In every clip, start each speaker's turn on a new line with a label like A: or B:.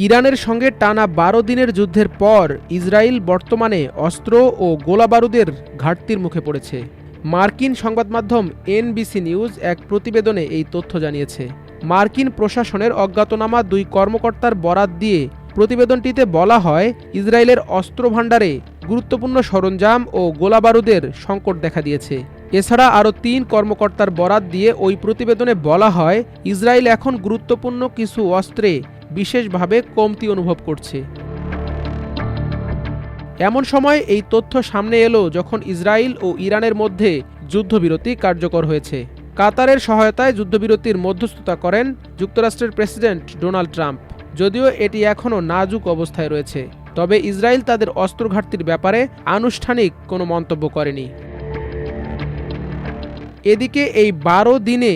A: ইরানের সঙ্গে টানা ১২ দিনের যুদ্ধের পর ইসরায়েল বর্তমানে অস্ত্র ও গোলাবারুদের ঘাটতির মুখে পড়েছে। মার্কিন সংবাদমাধ্যম এনবিসি নিউজ এক প্রতিবেদনে এই তথ্য জানিয়েছে। মার্কিন প্রশাসনের অজ্ঞাতনামা ২ কর্মকর্তার বরাত দিয়ে প্রতিবেদনটিতে বলা হয়, ইসরায়েলের অস্ত্র ভাণ্ডারে গুরুত্বপূর্ণ সরঞ্জাম ও গোলাবারুদের সংকট দেখা দিয়েছে। এছাড়া আরও ৩ কর্মকর্তার বরাত দিয়ে ওই প্রতিবেদনে বলা হয়, ইসরায়েল এখন গুরুত্বপূর্ণ কিছু অস্ত্রে বিশেষভাবে কমতি অনুভব করছে। এমন সময় এই তথ্য সামনে এলো যখন ইসরায়েল ও ইরানের মধ্যে যুদ্ধবিরতি কার্যকর হয়েছে। কাতারের সহায়তায় যুদ্ধবিরতির মধ্যস্থতা করেন যুক্তরাষ্ট্রের প্রেসিডেন্ট ডোনাল্ড ট্রাম্প। যদিও এটি এখনও নাজুক অবস্থায় রয়েছে, তবে ইসরায়েল তাদের অস্ত্র ঘাটতির ব্যাপারে আনুষ্ঠানিক কোনো মন্তব্য করেনি। এদিকে এই ১২ দিনে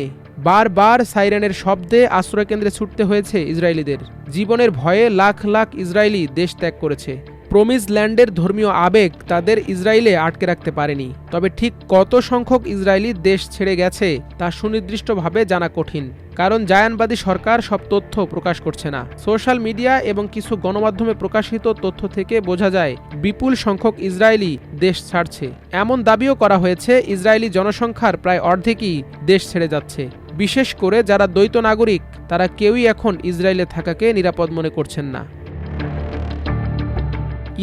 A: বারবার সাইরেনের শব্দে আশ্রয়কেন্দ্রে ছুটতে হয়েছে ইসরায়েলিদের। জীবনের ভয়ে লাখ লাখ ইসরায়েলি দেশ ত্যাগ করেছে। প্রমিস ল্যান্ডের ধর্মীয় আবেগ তাদের ইসরায়েলে আটকে রাখতে পারেনি। তবে ঠিক কত সংখ্যক ইসরায়েলি দেশ ছেড়ে গেছে তা সুনির্দিষ্টভাবে জানা কঠিন, কারণ জায়ানবাদী সরকার সব তথ্য প্রকাশ করছে না। সোশ্যাল মিডিয়া এবং কিছু গণমাধ্যমে প্রকাশিত তথ্য থেকে বোঝা যায় বিপুল সংখ্যক ইসরায়েলি দেশ ছাড়ছে। এমন দাবিও করা হয়েছে, ইসরায়েলি জনসংখ্যার প্রায় অর্ধেকই দেশ ছেড়ে যাচ্ছে। বিশেষ করে যারা দ্বৈত নাগরিক, তারা কেউই এখন ইসরায়েলে থাকাকে নিরাপদ মনে করছেন না।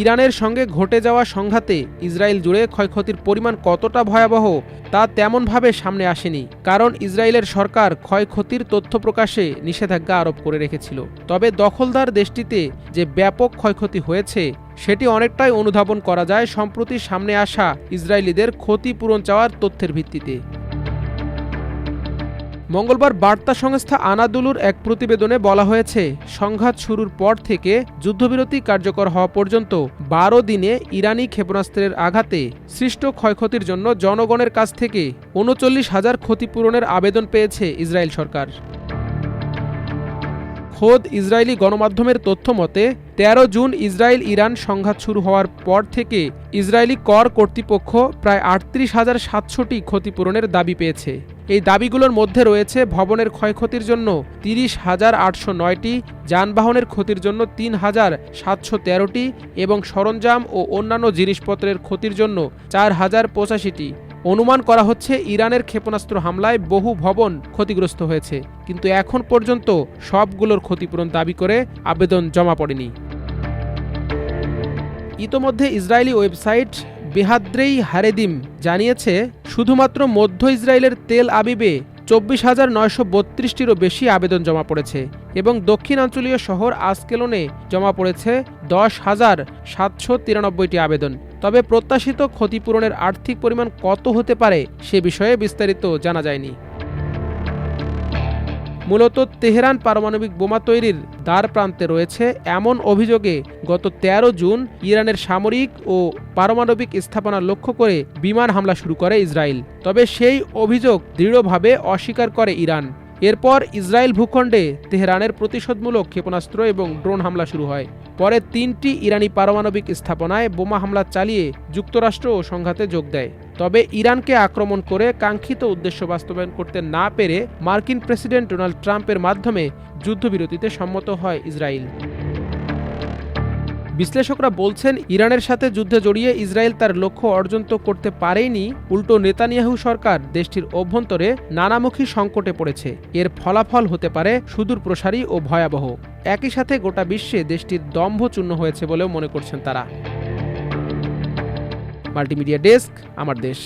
A: ইরানের সঙ্গে ঘটে যাওয়া সংঘাতে ইসরায়েল জুড়ে ক্ষয়ক্ষতির পরিমাণ কতটা ভয়াবহ তা তেমনভাবে সামনে আসেনি, কারণ ইসরায়েলের সরকার ক্ষয়ক্ষতির তথ্য প্রকাশে নিষেধাজ্ঞা আরোপ করে রেখেছিল। তবে দখলদার দেশটিতে যে ব্যাপক ক্ষয়ক্ষতি হয়েছে সেটি অনেকটাই অনুধাবন করা যায় সম্প্রতি সামনে আসা ইসরায়েলিদের ক্ষতিপূরণ চাওয়ার তথ্যের ভিত্তিতে। মঙ্গলবার বার্তা সংস্থা আনাদুলুর এক প্রতিবেদনে বলা হয়েছে, সংঘাত শুরুর পর থেকে যুদ্ধবিরতি কার্যকর হওয়া পর্যন্ত ১২ দিনে ইরানি ক্ষেপণাস্ত্রের আঘাতে সৃষ্ট ক্ষয়ক্ষতির জন্য জনগণের কাছ থেকে ৩৯,০০০ ক্ষতিপূরণের আবেদন পেয়েছে ইসরায়েল সরকার। খোদ ইসরায়েলি গণমাধ্যমের তথ্য মতে ১৩ জুন ইসরায়েল ইরান সংঘাত শুরু হওয়ার পর থেকে ইসরায়েলি কর কর্তৃপক্ষ প্রায় ৩৮,৭০০টি ক্ষতিপূরণের দাবি পেয়েছে। এই দাবিগুলোর মধ্যে রয়েছে ভবনের ক্ষয়ক্ষতির জন্য ৩০,৮০৯টি, যানবাহনের ক্ষতির জন্য ৩,৭১৩টি এবং সরঞ্জাম ও অন্যান্য জিনিসপত্রের ক্ষতির জন্য ৪,০৮৫টি। অনুমান করা হচ্ছে ইরানের ক্ষেপণাস্ত্র হামলায় বহু ভবন ক্ষতিগ্রস্ত হয়েছে, কিন্তু এখন পর্যন্ত সবগুলোর ক্ষতিপূরণ দাবি করে আবেদন জমা পড়েনি। ইতোমধ্যে ইসরায়েলি ওয়েবসাইট বেহাদ্রেই হারেদিম জানিয়েছে, শুধুমাত্র মধ্য ইসরায়েলের তেল আবিবে ২৪,৯৩২টিরও বেশি আবেদন জমা পড়েছে এবং দক্ষিণাঞ্চলীয় শহর আসকেলনে জমা পড়েছে ১০,৭৯৩টি আবেদন। তবে প্রত্যাশিত ক্ষতিপূরণের আর্থিক পরিমাণ কত হতে পারে সে বিষয়ে বিস্তারিত জানা যায়নি। মূলত তেহরান পারমাণবিক বোমা তৈরির দ্বার প্রান্তে রয়েছে এমন অভিযোগে গত ১৩ জুন ইরানের সামরিক ও পারমাণবিক স্থাপনা লক্ষ্য করে বিমান হামলা শুরু করে ইসরায়েল। তবে সেই অভিযোগ দৃঢ়ভাবে অস্বীকার করে ইরান। এরপর ইসরায়েল ভূখণ্ডে তেহরানের প্রতিশোধমূলক ক্ষেপণাস্ত্র এবং ড্রোন হামলা শুরু হয়। পরে ৩টি ইরানি পারমাণবিক স্থাপনায় বোমা হামলা চালিয়ে যুক্তরাষ্ট্র ও সংঘাতে যোগ দেয়। তবে ইরানকে আক্রমণ করে কাঙ্ক্ষিত উদ্দেশ্য বাস্তবায়ন করতে না পেরে মার্কিন প্রেসিডেন্ট ডোনাল্ড ট্রাম্পের মাধ্যমে যুদ্ধবিরতিতে সম্মত হয় ইসরায়েল। বিশ্লেষকরা বলছেন, ইরানের সাথে যুদ্ধে জড়িয়ে ইসরায়েল তার লক্ষ্য অর্জন তো করতে পারেনি, উল্টো নেতানিয়াহু সরকার দেশটির অভ্যন্তরে নানামুখী সংকটে পড়েছে। এর ফলাফল হতে পারে সুদূরপ্রসারী ও ভয়াবহ। একই সাথে গোটা বিশ্বে দেশটির দম্ভ চূর্ণ হয়েছে বলেও মনে করছেন তারা। মাল্টিমিডিয়া ডেস্ক, আমার দেশ।